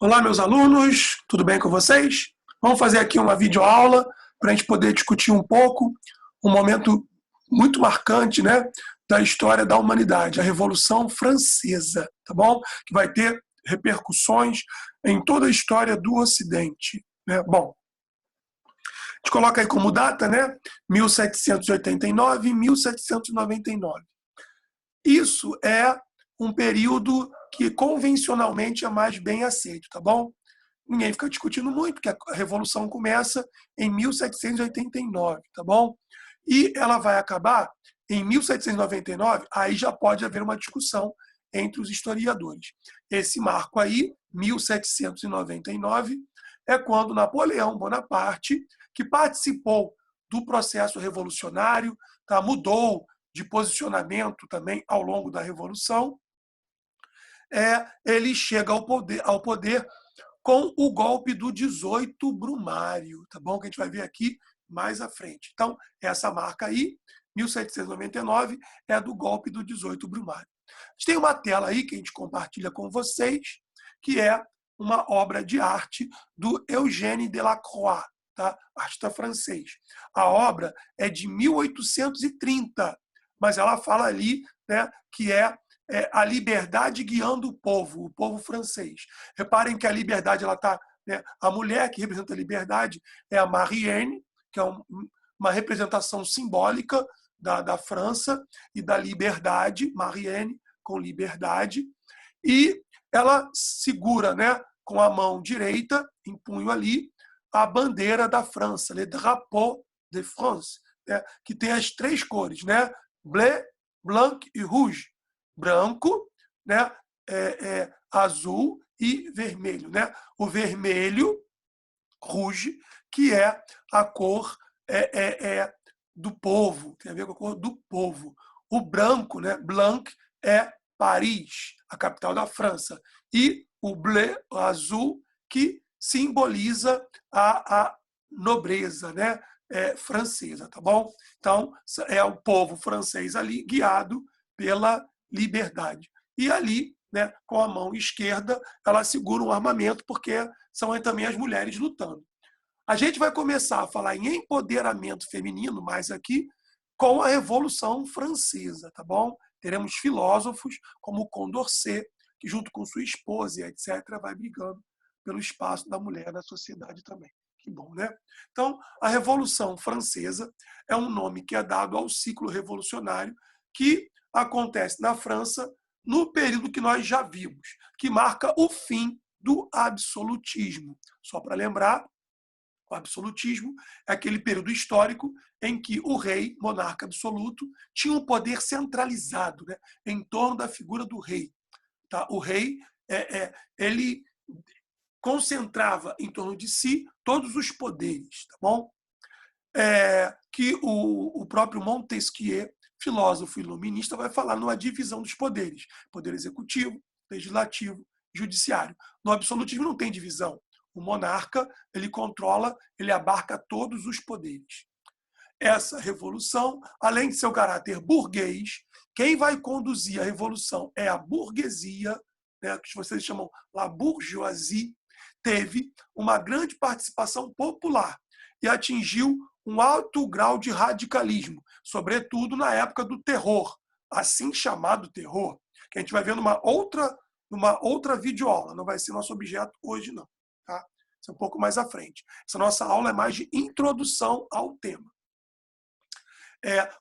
Olá, meus alunos, tudo bem com vocês? Vamos fazer aqui uma videoaula para a gente poder discutir um pouco um momento muito marcante, né, da história da humanidade, a Revolução Francesa, tá bom? Que vai ter repercussões em toda a história do Ocidente, né? Bom, a gente coloca aí como data, né, 1789 e 1799. Isso é um período que convencionalmente é mais bem aceito, tá bom? Ninguém fica discutindo muito, porque a Revolução começa em 1789, tá bom? E ela vai acabar em 1799, aí já pode haver uma discussão entre os historiadores. Esse marco aí, 1799, é quando Napoleão Bonaparte, que participou do processo revolucionário, tá, mudou de posicionamento também ao longo da Revolução, ele chega ao poder com o golpe do 18 Brumário, tá bom? Que a gente vai ver aqui mais à frente. Então, essa marca aí, 1799, é do golpe do 18 Brumário. A gente tem uma tela aí que a gente compartilha com vocês, que é uma obra de arte do Eugène Delacroix, tá? Artista francês. A obra é de 1830, mas ela fala ali, né, que a liberdade guiando o povo francês. Reparem que a liberdade, ela está, né, a mulher que representa a liberdade é a Marianne, que é uma representação simbólica da França e da liberdade, Marianne com liberdade, e ela segura, né, com a mão direita, em punho ali, a bandeira da França, le drapeau de France, né, que tem as três cores, né, bleu, blanc e rouge. Branco, né, azul e vermelho, né? O vermelho, rouge, que é a cor do povo, tem a ver com a cor do povo. O branco, né, blanc, é Paris, a capital da França. E o bleu, o azul, que simboliza a nobreza, né, francesa, tá bom? Então, é o povo francês ali guiado pela liberdade. E ali, né, com a mão esquerda, ela segura um armamento, porque são também as mulheres lutando. A gente vai começar a falar em empoderamento feminino mais aqui com a Revolução Francesa, tá bom? Teremos filósofos como Condorcet, que junto com sua esposa e etc. vai brigando pelo espaço da mulher na sociedade também. Que bom, né? Então, a Revolução Francesa é um nome que é dado ao ciclo revolucionário que acontece na França no período que nós já vimos, que marca o fim do absolutismo. Só para lembrar, o absolutismo é aquele período histórico em que o rei, monarca absoluto, tinha um poder centralizado, né, em torno da figura do rei. Tá? O rei ele concentrava em torno de si todos os poderes, tá bom? Que o próprio Montesquieu, filósofo iluminista, vai falar numa divisão dos poderes: poder executivo, legislativo, judiciário. No absolutismo não tem divisão. O monarca, ele controla, ele abarca todos os poderes. Essa revolução, além de seu caráter burguês, quem vai conduzir a revolução é a burguesia, né, que vocês chamam la bourgeoisie, teve uma grande participação popular e atingiu um alto grau de radicalismo, sobretudo na época do terror, assim chamado terror, que a gente vai ver numa outra videoaula, não vai ser nosso objeto hoje não, tá? Isso é um pouco mais à frente. Essa nossa aula é mais de introdução ao tema.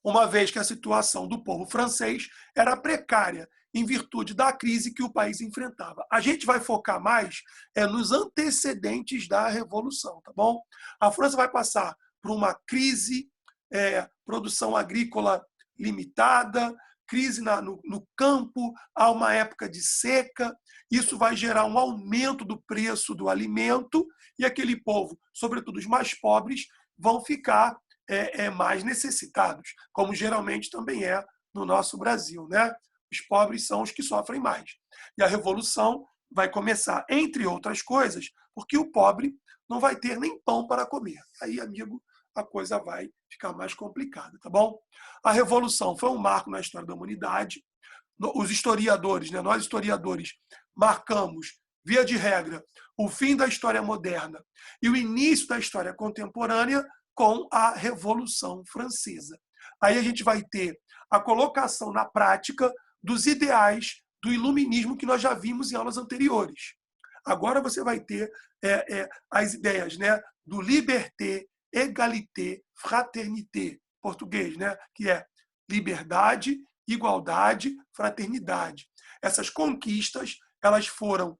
Uma vez que a situação do povo francês era precária em virtude da crise que o país enfrentava. A gente vai focar mais nos antecedentes da Revolução, tá bom? A França vai passar por uma crise, produção agrícola limitada, crise no campo, há uma época de seca, isso vai gerar um aumento do preço do alimento e aquele povo, sobretudo os mais pobres, vão ficar mais necessitados, como geralmente também é no nosso Brasil, né? Os pobres são os que sofrem mais. E a revolução vai começar, entre outras coisas, porque o pobre não vai ter nem pão para comer. Aí, amigo, a coisa vai ficar mais complicada, tá bom? A revolução foi um marco na história da humanidade. Os historiadores, né, nós historiadores, marcamos via de regra, o fim da história moderna e o início da história contemporânea com a Revolução Francesa. Aí a gente vai ter a colocação na prática dos ideais do iluminismo que nós já vimos em aulas anteriores. Agora você vai ter as ideias, né, do liberté, égalité, fraternité, português, né, que é liberdade, igualdade, fraternidade. Essas conquistas, elas foram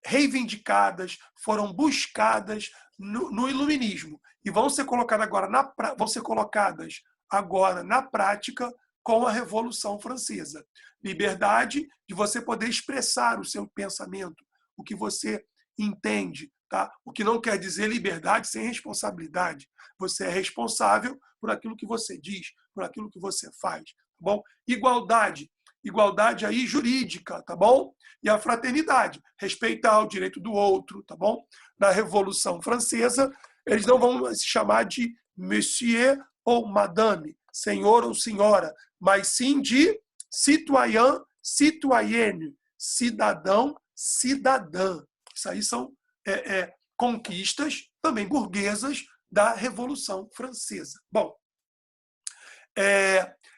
reivindicadas, foram buscadas no iluminismo e vão ser colocadas agora na prática com a Revolução Francesa. Liberdade de você poder expressar o seu pensamento, o que você entende, tá? O que não quer dizer liberdade sem responsabilidade. Você é responsável por aquilo que você diz, por aquilo que você faz, tá bom? Igualdade aí jurídica, tá bom? E a fraternidade, respeitar o direito do outro, tá bom? Na Revolução Francesa, eles não vão se chamar de monsieur ou madame, senhor ou senhora, mas sim de citoyen, citoyenne, cidadão, cidadã. Isso aí são conquistas também burguesas da Revolução Francesa. Bom,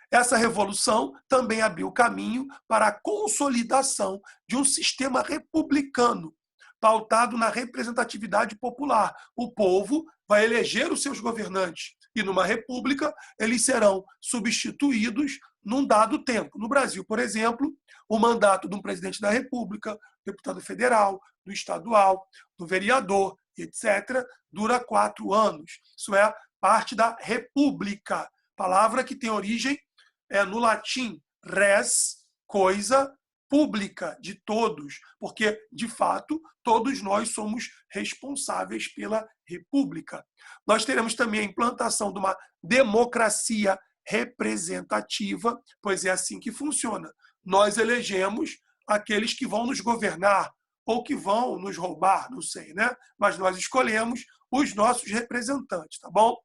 essa revolução também abriu caminho para a consolidação de um sistema republicano, pautado na representatividade popular. O povo vai eleger os seus governantes e, numa república, eles serão substituídos num dado tempo. No Brasil, por exemplo, o mandato de um presidente da República, deputado federal, do estadual, do vereador, etc., dura 4 anos. Isso é parte da república, palavra que tem origem no latim, res, coisa, pública, de todos, porque, de fato, todos nós somos responsáveis pela república. Nós teremos também a implantação de uma democracia representativa, pois é assim que funciona. Nós elegemos aqueles que vão nos governar ou que vão nos roubar, não sei, né? Mas nós escolhemos os nossos representantes, tá bom?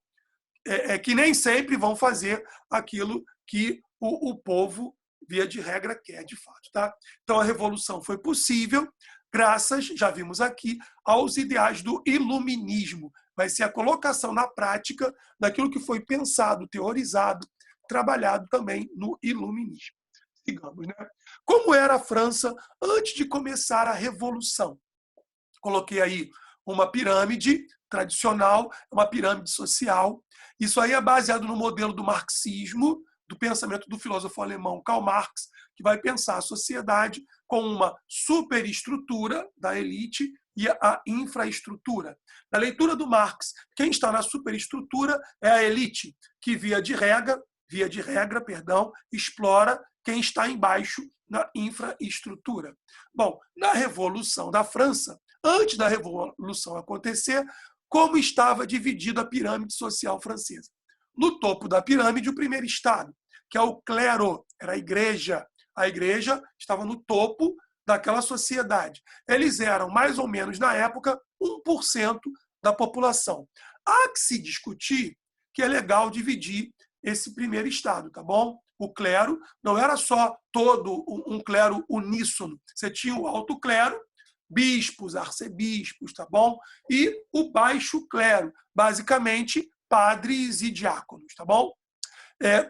Que nem sempre vão fazer aquilo que o povo, via de regra, quer de fato. Tá? Então, a revolução foi possível graças, já vimos aqui, aos ideais do iluminismo. Vai ser a colocação na prática daquilo que foi pensado, teorizado, trabalhado também no iluminismo. Sigamos, né? Como era a França antes de começar a revolução? Coloquei aí uma pirâmide tradicional, uma pirâmide social. Isso aí é baseado no modelo do marxismo, do pensamento do filósofo alemão Karl Marx, que vai pensar a sociedade com uma superestrutura da elite e a infraestrutura. Na leitura do Marx, quem está na superestrutura é a elite, que via de regra, explora quem está embaixo na infraestrutura. Bom, na Revolução da França, antes da Revolução acontecer, como estava dividida a pirâmide social francesa? No topo da pirâmide, o primeiro estado, que é o clero, era a igreja. A igreja estava no topo daquela sociedade. Eles eram, mais ou menos, na época, 1% da população. Há que se discutir que é legal dividir esse primeiro estado, tá bom? O clero não era só todo um clero uníssono. Você tinha o alto clero, bispos, arcebispos, tá bom? E o baixo clero, basicamente padres e diáconos, tá bom?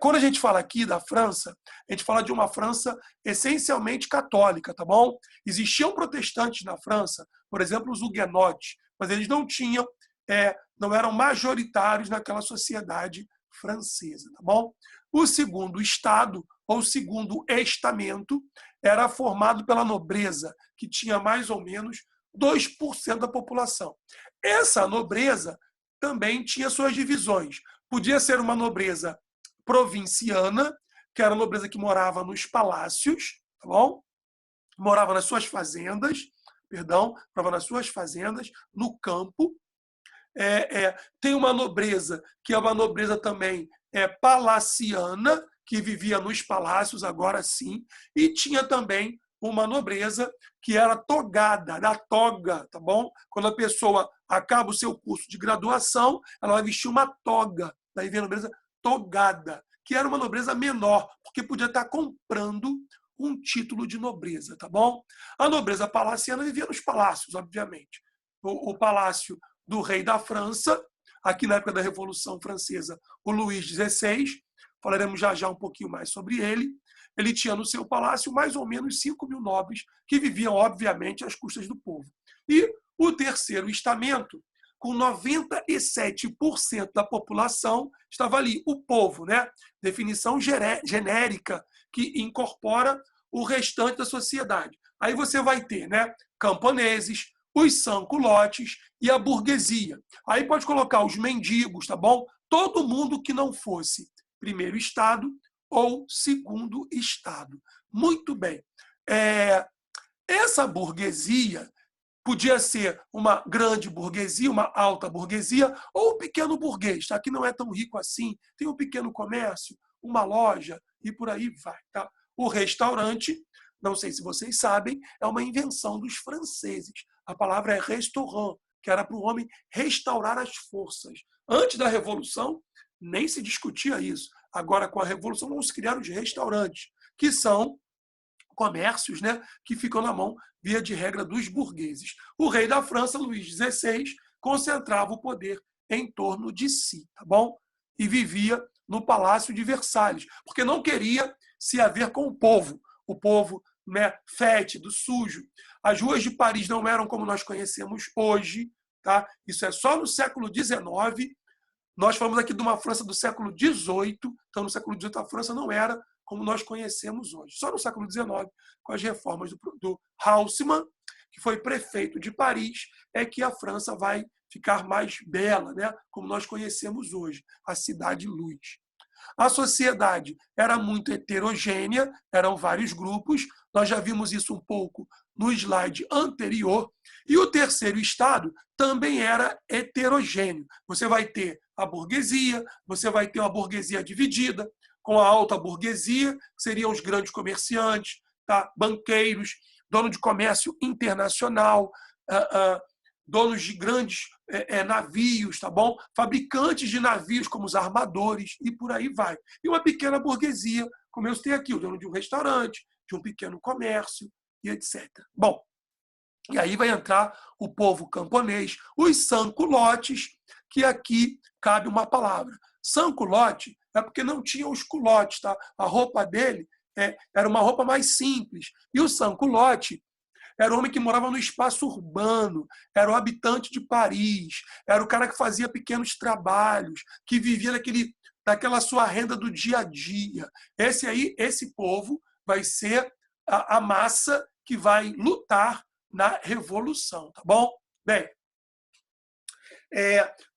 Quando a gente fala aqui da França, a gente fala de uma França essencialmente católica, tá bom? Existiam protestantes na França, por exemplo, os huguenotes, mas eles não eram majoritários naquela sociedade francesa, tá bom? O segundo estado, ou segundo estamento, era formado pela nobreza, que tinha mais ou menos 2% da população. Essa nobreza também tinha suas divisões. Podia ser uma nobreza provinciana, que era a nobreza que morava nos palácios, tá bom? Morava nas suas fazendas, no campo. Tem uma nobreza, que é uma nobreza também palaciana, que vivia nos palácios, agora sim, e tinha também uma nobreza que era togada, da toga, tá bom? Quando a pessoa acaba o seu curso de graduação, ela vai vestir uma toga, daí vem a nobreza togada, que era uma nobreza menor, porque podia estar comprando um título de nobreza, tá bom? A nobreza palaciana vivia nos palácios, obviamente. O palácio do rei da França, aqui na época da Revolução Francesa, o Luís XVI, falaremos já um pouquinho mais sobre ele. Ele tinha no seu palácio mais ou menos 5.000 nobres que viviam, obviamente, às custas do povo. E o terceiro estamento, com 97% da população, estava ali, o povo, né? Definição genérica que incorpora o restante da sociedade. Aí você vai ter, né, camponeses, os sans-culottes e a burguesia. Aí pode colocar os mendigos, tá bom? Todo mundo que não fosse primeiro estado ou segundo estado. Muito bem. Essa burguesia podia ser uma grande burguesia, uma alta burguesia, ou um pequeno burguês, tá? Que não é tão rico assim, tem um pequeno comércio, uma loja e por aí vai. Tá? O restaurante, não sei se vocês sabem, é uma invenção dos franceses. A palavra é restaurant, que era para o homem restaurar as forças. Antes da Revolução, nem se discutia isso. Agora, com a Revolução, vão se criar os restaurantes, que são comércios, né, que ficam na mão, via de regra, dos burgueses. O rei da França, Luís XVI, concentrava o poder em torno de si, tá bom? E vivia no Palácio de Versalhes, porque não queria se haver com o povo, né, fétido, sujo. As ruas de Paris não eram como nós conhecemos hoje, tá? Isso é só no século XIX. Nós falamos aqui de uma França do século XVIII, então no século XVIII a França não era como nós conhecemos hoje. Só no século XIX, com as reformas do Haussmann, que foi prefeito de Paris, é que a França vai ficar mais bela, né? Como nós conhecemos hoje, a cidade-luz. A sociedade era muito heterogênea, eram vários grupos, nós já vimos isso um pouco no slide anterior, e o terceiro estado também era heterogêneo. Você vai ter a burguesia, você vai ter uma burguesia dividida, com a alta burguesia, que seriam os grandes comerciantes, tá? Banqueiros, dono de comércio internacional, donos de grandes navios, tá bom? Fabricantes de navios, como os armadores, e por aí vai. E uma pequena burguesia, como eu citei aqui, o dono de um restaurante, de um pequeno comércio, e etc. Bom, e aí vai entrar o povo camponês, os sans-culottes, que aqui cabe uma palavra. Sans-culotte é porque não tinha os culottes, tá? A roupa dele era uma roupa mais simples. E o sans-culotte era o homem que morava no espaço urbano, era o habitante de Paris, era o cara que fazia pequenos trabalhos, que vivia daquela sua renda do dia a dia. Esse povo vai ser a massa que vai lutar na Revolução, tá bom? Bem,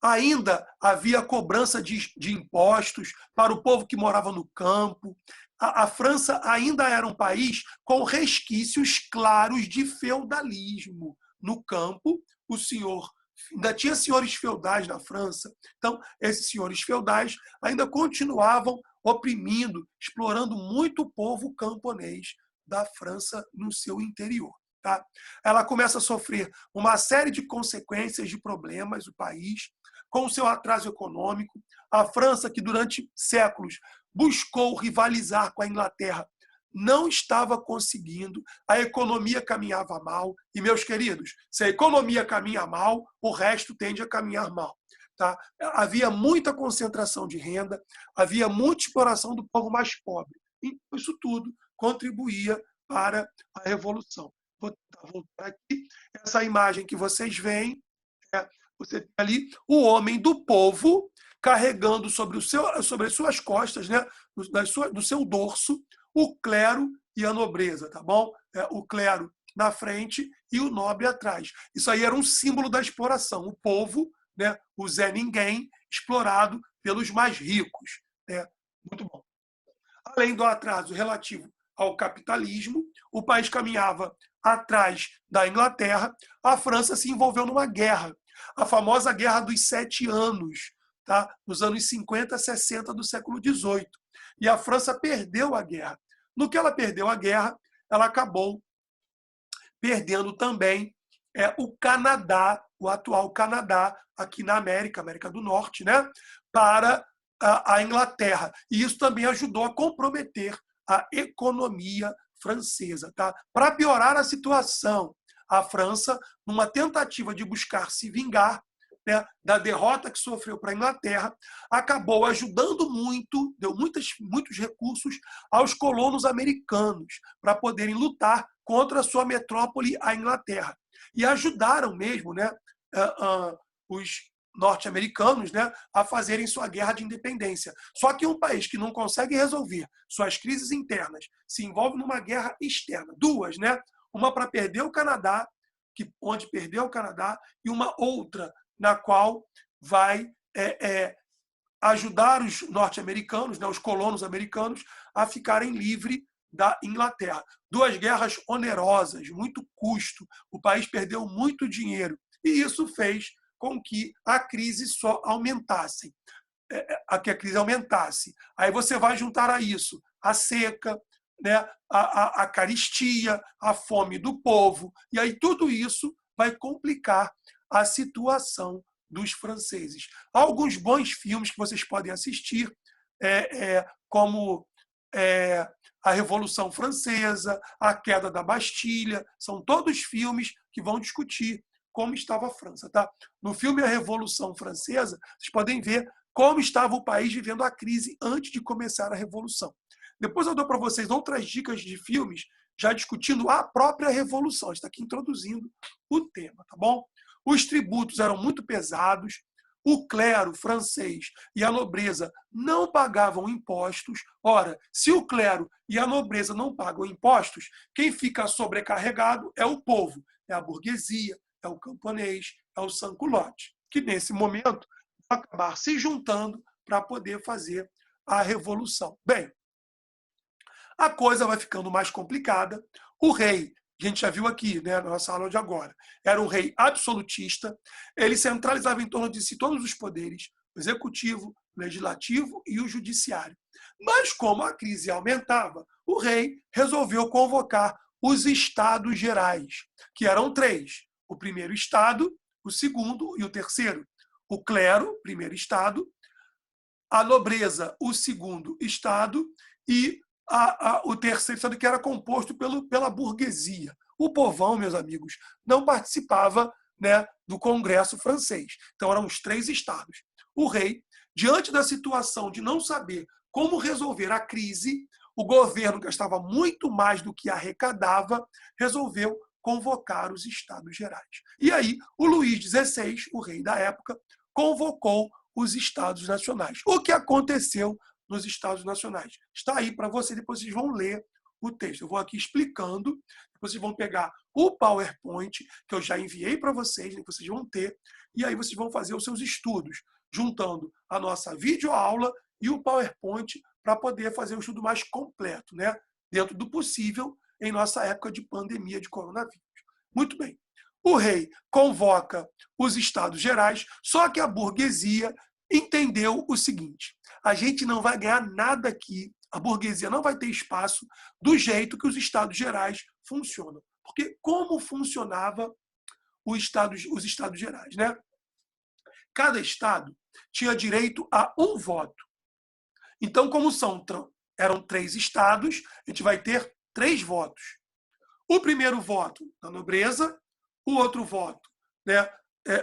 ainda havia cobrança de impostos para o povo que morava no campo. A França ainda era um país com resquícios claros de feudalismo. No campo, o senhor ainda tinha senhores feudais na França, então esses senhores feudais ainda continuavam oprimindo, explorando muito o povo camponês da França no seu interior. Tá? Ela começa a sofrer uma série de consequências de problemas, o país, com o seu atraso econômico. A França, que durante séculos buscou rivalizar com a Inglaterra, não estava conseguindo, a economia caminhava mal, e, meus queridos, se a economia caminha mal, o resto tende a caminhar mal. Tá? Havia muita concentração de renda, havia muita exploração do povo mais pobre. E isso tudo contribuía para a Revolução. Vou voltar aqui. Essa imagem que vocês veem, você tem ali o homem do povo carregando sobre as suas costas, né, do seu dorso, o clero e a nobreza, tá bom? O clero na frente e o nobre atrás. Isso aí era um símbolo da exploração. O povo, né, o Zé Ninguém, explorado pelos mais ricos. Né? Muito bom. Além do atraso relativo ao capitalismo, o país caminhava atrás da Inglaterra, a França se envolveu numa guerra, a famosa Guerra dos 7 Anos, tá? Nos anos 50, 60 do século XVIII. E a França perdeu a guerra. No que ela perdeu a guerra, ela acabou perdendo também o Canadá, o atual Canadá, aqui na América do Norte, né? Para a Inglaterra. E isso também ajudou a comprometer a economia Francesa. Tá? Para piorar a situação, a França, numa tentativa de buscar se vingar, né, da derrota que sofreu para a Inglaterra, acabou ajudando muito, deu muitos recursos aos colonos americanos para poderem lutar contra a sua metrópole, a Inglaterra. E ajudaram mesmo, né, os norte-americanos, né, a fazerem sua guerra de independência. Só que um país que não consegue resolver suas crises internas se envolve numa guerra externa. Duas, né? Uma para perder o Canadá, onde perdeu o Canadá, e uma outra na qual vai ajudar os norte-americanos, né, os colonos americanos, a ficarem livres da Inglaterra. Duas guerras onerosas, muito custo, o país perdeu muito dinheiro, e isso fez com que a crise só aumentasse. Que a crise aumentasse. Aí você vai juntar a isso a seca, né, a carestia, a fome do povo, e aí tudo isso vai complicar a situação dos franceses. Há alguns bons filmes que vocês podem assistir, como a Revolução Francesa, a Queda da Bastilha, são todos filmes que vão discutir como estava a França. Tá? No filme A Revolução Francesa, vocês podem ver como estava o país vivendo a crise antes de começar a Revolução. Depois eu dou para vocês outras dicas de filmes já discutindo a própria Revolução. Está aqui introduzindo o tema, tá bom? Os tributos eram muito pesados, o clero francês e a nobreza não pagavam impostos. Ora, se o clero e a nobreza não pagam impostos, quem fica sobrecarregado é o povo, é a burguesia, é o camponês, é o sans-culotte, que nesse momento vai acabar se juntando para poder fazer a revolução. Bem, a coisa vai ficando mais complicada. O rei, a gente já viu aqui, né, na nossa aula de agora, era um rei absolutista, ele centralizava em torno de si todos os poderes, o executivo, o legislativo e o judiciário. Mas como a crise aumentava, o rei resolveu convocar os estados gerais, que eram três: o primeiro estado, o segundo e o terceiro. O clero, primeiro estado, a nobreza, o segundo estado, e o terceiro estado, que era composto pela burguesia. O povão, meus amigos, não participava, né, do Congresso francês. Então eram os três estados. O rei, diante da situação de não saber como resolver a crise, o governo gastava muito mais do que arrecadava, resolveu convocar os estados gerais. E aí o Luís XVI, o rei da época, convocou os estados nacionais. O que aconteceu nos estados nacionais? Está aí para você, depois vocês vão ler o texto. Eu vou aqui explicando, depois vocês vão pegar o PowerPoint, que eu já enviei para vocês, que vocês vão ter, e aí vocês vão fazer os seus estudos, juntando a nossa videoaula e o PowerPoint para poder fazer um estudo mais completo, né? Dentro do possível, em nossa época de pandemia de coronavírus. Muito bem. O rei convoca os estados gerais, só que a burguesia entendeu o seguinte: a gente não vai ganhar nada aqui, a burguesia não vai ter espaço do jeito que os estados gerais funcionam. Porque como funcionava os estados gerais, né? Cada estado tinha direito a um voto. Então, como eram 3 estados, a gente vai ter 3 votos. O primeiro voto da nobreza, o outro voto, né,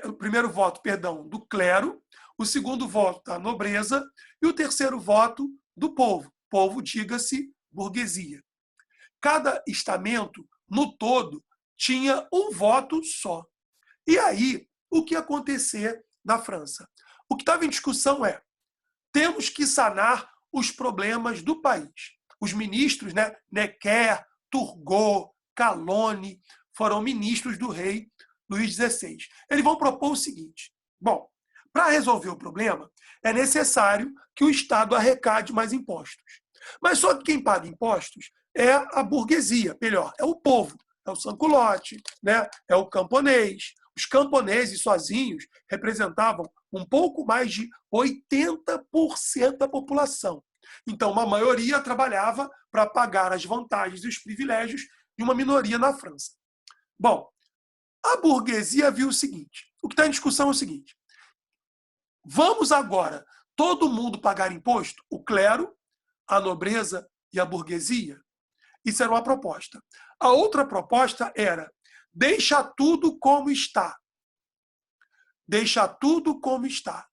o primeiro voto, perdão, do clero, o segundo voto da nobreza e o terceiro voto do povo. Povo, diga-se, burguesia. Cada estamento, no todo, tinha um voto só. E aí, o que ia acontecer na França? O que estava em discussão é: temos que sanar os problemas do país. Os ministros, né, Necker, Turgot, Calonne, foram ministros do rei Luís XVI. Eles vão propor o seguinte: bom, para resolver o problema, é necessário que o Estado arrecade mais impostos. Mas só que quem paga impostos é a burguesia, melhor, é o povo, é o sans-culotte, né, é o camponês. Os camponeses sozinhos representavam um pouco mais de 80% da população. Então, uma maioria trabalhava para pagar as vantagens e os privilégios de uma minoria na França. Bom, a burguesia viu o seguinte: o que está em discussão é o seguinte: vamos agora todo mundo pagar imposto? O clero, a nobreza e a burguesia? Isso era uma proposta. A outra proposta era: deixa tudo como está. Deixa tudo como está.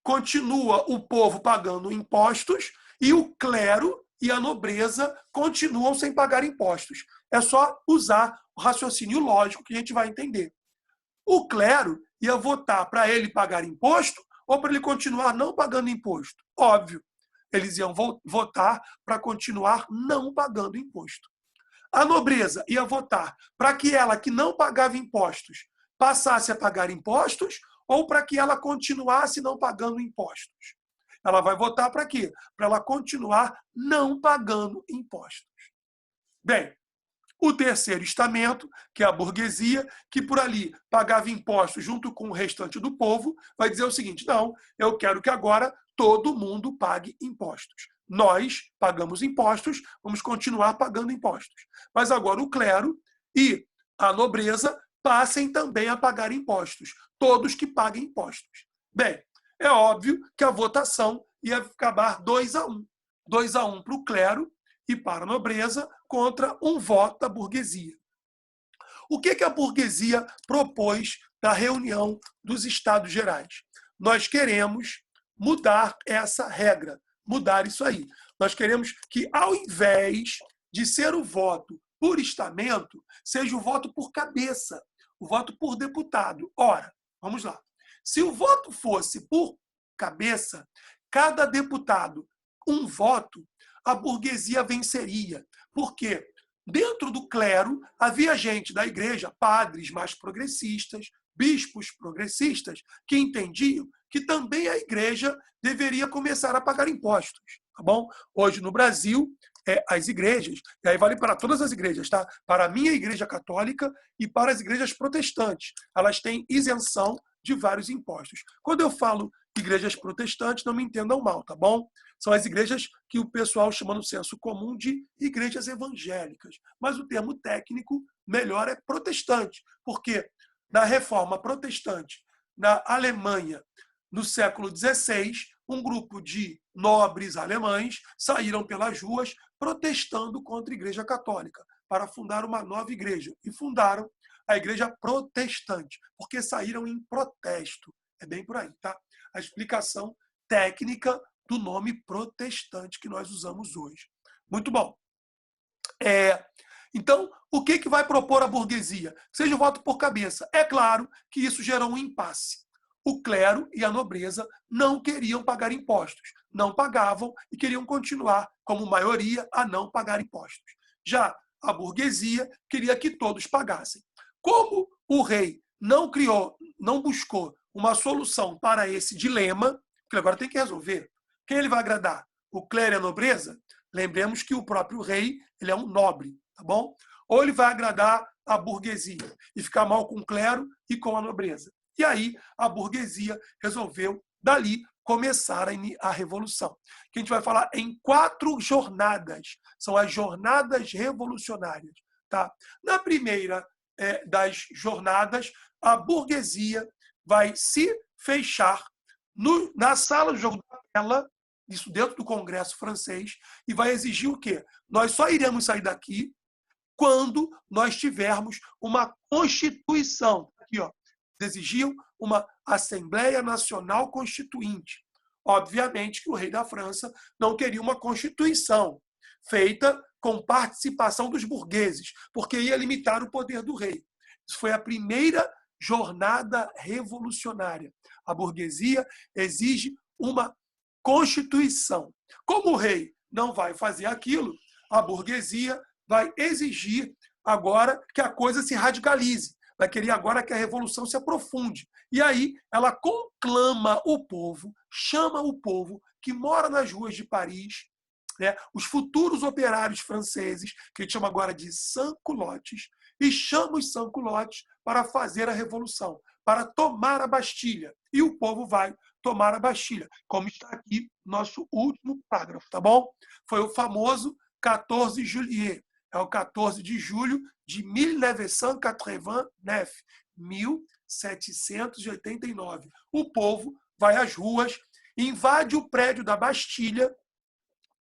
Continua o povo pagando impostos e o clero e a nobreza continuam sem pagar impostos. É só usar o raciocínio lógico que a gente vai entender. O clero ia votar para ele pagar imposto ou para ele continuar não pagando imposto? Óbvio, eles iam votar para continuar não pagando imposto. A nobreza ia votar para que ela, que não pagava impostos, passasse a pagar impostos ou para que ela continuasse não pagando impostos. Ela vai votar para quê? Para ela continuar não pagando impostos. Bem, o terceiro estamento, que é a burguesia, que por ali pagava impostos junto com o restante do povo, vai dizer o seguinte: não, eu quero que agora todo mundo pague impostos. Nós pagamos impostos, vamos continuar pagando impostos. Mas agora o clero e a nobreza passem também a pagar impostos. Todos que paguem impostos. Bem, é óbvio que a votação ia acabar 2-1. 2-1 para o clero e para a nobreza contra um voto da burguesia. O que a burguesia propôs na reunião dos Estados Gerais? Nós queremos mudar essa regra, mudar isso aí. Nós queremos que, ao invés de ser o voto por estamento, seja o voto por cabeça, o voto por deputado. Ora, vamos lá. Se o voto fosse por cabeça, cada deputado um voto, a burguesia venceria. Por quê? Dentro do clero, havia gente da igreja, padres mais progressistas, bispos progressistas, que entendiam que também a igreja deveria começar a pagar impostos. Tá bom? Hoje, no Brasil, as igrejas, e aí vale para todas as igrejas, tá? Para a minha igreja católica e para as igrejas protestantes. Elas têm isenção de vários impostos. Quando eu falo igrejas protestantes, não me entendam mal, tá bom? São as igrejas que o pessoal chama no senso comum de igrejas evangélicas. Mas o termo técnico melhor é protestante, porque na reforma protestante, na Alemanha, no século XVI, um grupo de nobres alemães saíram pelas ruas protestando contra a Igreja Católica para fundar uma nova igreja. E fundaram a Igreja Protestante, porque saíram em protesto. É bem por aí, tá? A explicação técnica do nome protestante que nós usamos hoje. Muito bom. Então, o que vai propor a burguesia? Seja o voto por cabeça. É claro que isso gerou um impasse. O clero e a nobreza não queriam pagar impostos, não pagavam e queriam continuar, como maioria, a não pagar impostos. Já a burguesia queria que todos pagassem. Como o rei não buscou uma solução para esse dilema, que agora tem que resolver, quem ele vai agradar? O clero e a nobreza? Lembremos que o próprio rei ele é um nobre, tá bom? Ou ele vai agradar a burguesia e ficar mal com o clero e com a nobreza. E aí a burguesia resolveu, dali, começar a revolução. Que a gente vai falar em 4 jornadas. São as jornadas revolucionárias. Tá? Na primeira das jornadas, a burguesia vai se fechar na sala de jogo da tela, isso dentro do Congresso francês, e vai exigir o quê? Nós só iremos sair daqui quando nós tivermos uma Constituição. Aqui, ó. Exigiam uma Assembleia Nacional Constituinte. Obviamente que o rei da França não queria uma Constituição feita com participação dos burgueses, porque ia limitar o poder do rei. Isso foi a primeira jornada revolucionária. A burguesia exige uma Constituição. Como o rei não vai fazer aquilo, a burguesia vai exigir agora que a coisa se radicalize. Vai querer agora que a revolução se aprofunde. E aí ela conclama o povo, chama o povo que mora nas ruas de Paris, né, os futuros operários franceses, que a gente chama agora de sans-culottes, e chama os sans-culottes para fazer a revolução, para tomar a Bastilha. E o povo vai tomar a Bastilha, como está aqui nosso último parágrafo, tá bom? Foi o famoso 14 juillet. É o 14 de julho de 1989, 1789. O povo vai às ruas, invade o prédio da Bastilha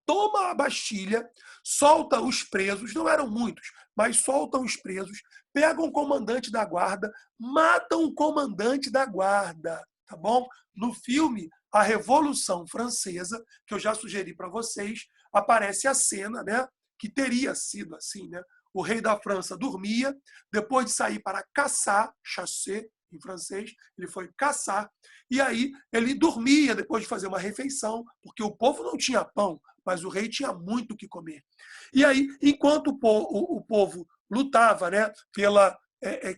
toma a Bastilha, solta os presos, não eram muitos, mas soltam os presos, pegam o comandante da guarda, matam o comandante da guarda, tá bom? No filme A Revolução Francesa, que eu já sugeri para vocês, aparece a cena, né, que teria sido assim, né? O rei da França dormia, depois de sair para caçar, chasser em francês, ele foi caçar, e aí ele dormia depois de fazer uma refeição, porque o povo não tinha pão, mas o rei tinha muito o que comer. E aí, enquanto o povo lutava, né, pela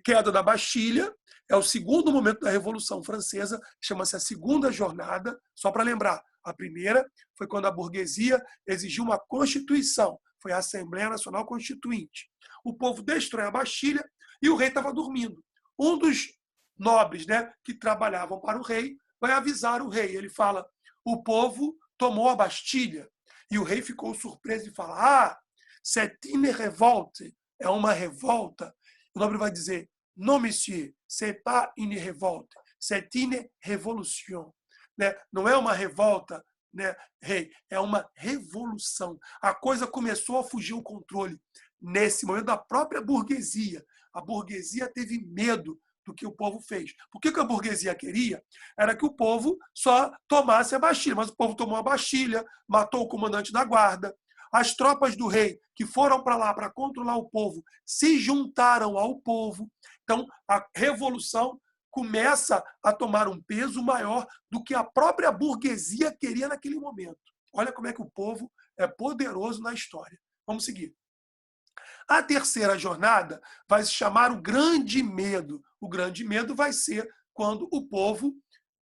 queda da Bastilha, é o segundo momento da Revolução Francesa, chama-se a Segunda Jornada, só para lembrar, a primeira foi quando a burguesia exigiu uma constituição, foi a Assembleia Nacional Constituinte. O povo destrói a Bastilha e o rei estava dormindo. Um dos nobres, né, que trabalhavam para o rei vai avisar o rei. Ele fala, o povo tomou a Bastilha. E o rei ficou surpreso e fala, ah, c'est une révolte, é uma revolta. O nobre vai dizer, non, monsieur, c'est pas une révolte, c'est une révolution. Né? Não é uma revolta, né, rei, é uma revolução. A coisa começou a fugir o controle nesse momento da própria burguesia. A burguesia teve medo do que o povo fez. Por que a burguesia queria? Era que o povo só tomasse a Bastilha, mas o povo tomou a Bastilha, matou o comandante da guarda. As tropas do rei que foram para lá para controlar o povo se juntaram ao povo. Então, a revolução começa a tomar um peso maior do que a própria burguesia queria naquele momento. Olha como é que o povo é poderoso na história. Vamos seguir. A terceira jornada vai se chamar o Grande Medo. O Grande Medo vai ser quando o povo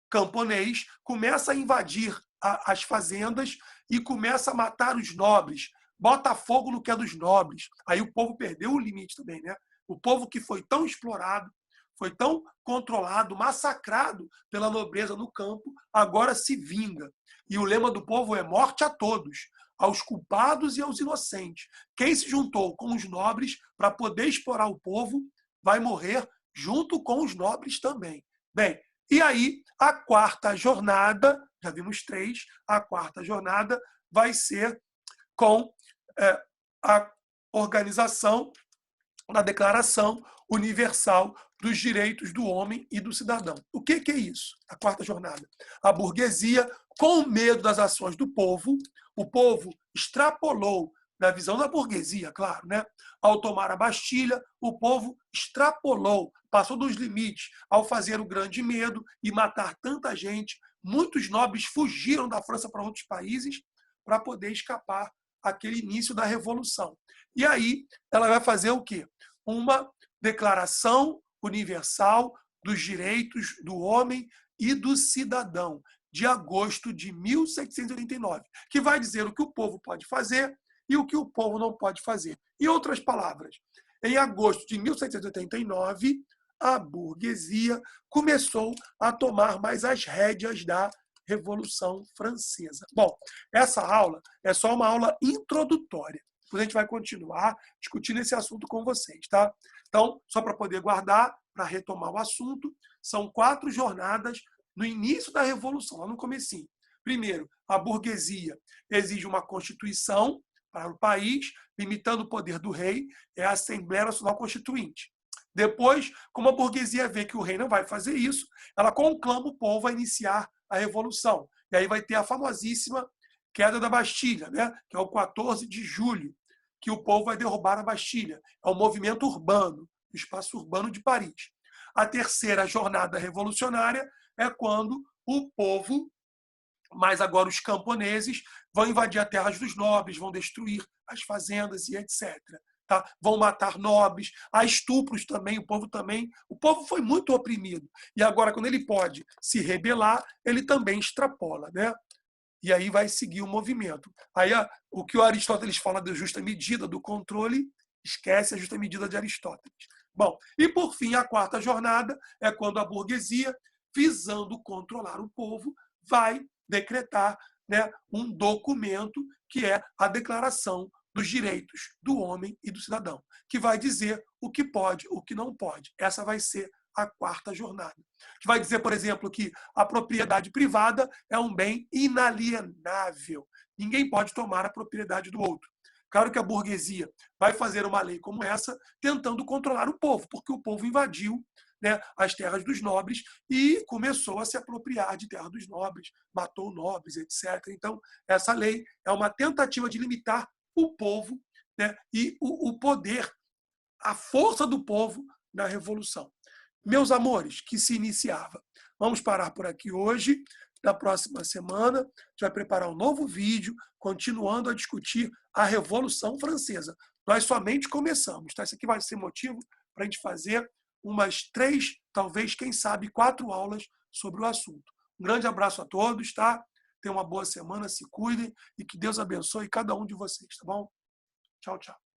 camponês começa a invadir as fazendas e começa a matar os nobres, bota fogo no que é dos nobres. Aí o povo perdeu o limite também, né? O povo que foi tão explorado, foi tão controlado, massacrado pela nobreza no campo, agora se vinga. E o lema do povo é morte a todos, aos culpados e aos inocentes. Quem se juntou com os nobres para poder explorar o povo vai morrer junto com os nobres também. Bem, e aí a quarta jornada, já vimos 3, a quarta jornada vai ser com a organização da Declaração Universal dos Direitos do Homem e do Cidadão. O que é isso? A quarta jornada. A burguesia, com medo das ações do povo, o povo extrapolou, na visão da burguesia, claro, né? Ao tomar a Bastilha, o povo extrapolou, passou dos limites ao fazer o grande medo e matar tanta gente. Muitos nobres fugiram da França para outros países para poder escapar àquele início da Revolução. E aí ela vai fazer o quê? Uma Declaração Universal dos Direitos do Homem e do Cidadão, de agosto de 1789, que vai dizer o que o povo pode fazer e o que o povo não pode fazer. Em outras palavras, em agosto de 1789, a burguesia começou a tomar mais as rédeas da Revolução Francesa. Bom, essa aula é só uma aula introdutória. Depois a gente vai continuar discutindo esse assunto com vocês, tá? Então, só para poder guardar, para retomar o assunto, são 4 jornadas no início da Revolução, lá no comecinho. Primeiro, a burguesia exige uma constituição para o país, limitando o poder do rei, é a Assembleia Nacional Constituinte. Depois, como a burguesia vê que o rei não vai fazer isso, ela conclama o povo a iniciar a Revolução. E aí vai ter a famosíssima queda da Bastilha, né? Que é o 14 de julho, que o povo vai derrubar a Bastilha. É um movimento urbano, o espaço urbano de Paris. A terceira jornada revolucionária é quando o povo, mas agora os camponeses, vão invadir as terras dos nobres, vão destruir as fazendas e etc. Tá? Vão matar nobres, há estupros também, o povo foi muito oprimido. E agora, quando ele pode se rebelar, ele também extrapola, né? E aí vai seguir o movimento. Aí o que o Aristóteles fala da justa medida, do controle, esquece a justa medida de Aristóteles. Bom, e por fim, a quarta jornada é quando a burguesia, visando controlar o povo, vai decretar, né, um documento que é a Declaração dos Direitos do Homem e do Cidadão, que vai dizer o que pode, o que não pode. Essa vai ser a quarta jornada. Que vai dizer, por exemplo, que a propriedade privada é um bem inalienável. Ninguém pode tomar a propriedade do outro. Claro que a burguesia vai fazer uma lei como essa tentando controlar o povo, porque o povo invadiu, né, as terras dos nobres e começou a se apropriar de terra dos nobres, matou nobres, etc. Então, essa lei é uma tentativa de limitar o povo, né, e o poder, a força do povo na revolução. Meus amores, que se iniciava. Vamos parar por aqui hoje. Na próxima semana, a gente vai preparar um novo vídeo, continuando a discutir a Revolução Francesa. Nós somente começamos, tá? Isso aqui vai ser motivo para a gente fazer umas 3, talvez, quem sabe, 4 aulas sobre o assunto. Um grande abraço a todos, tá? Tenham uma boa semana, se cuidem e que Deus abençoe cada um de vocês, tá bom? Tchau, tchau.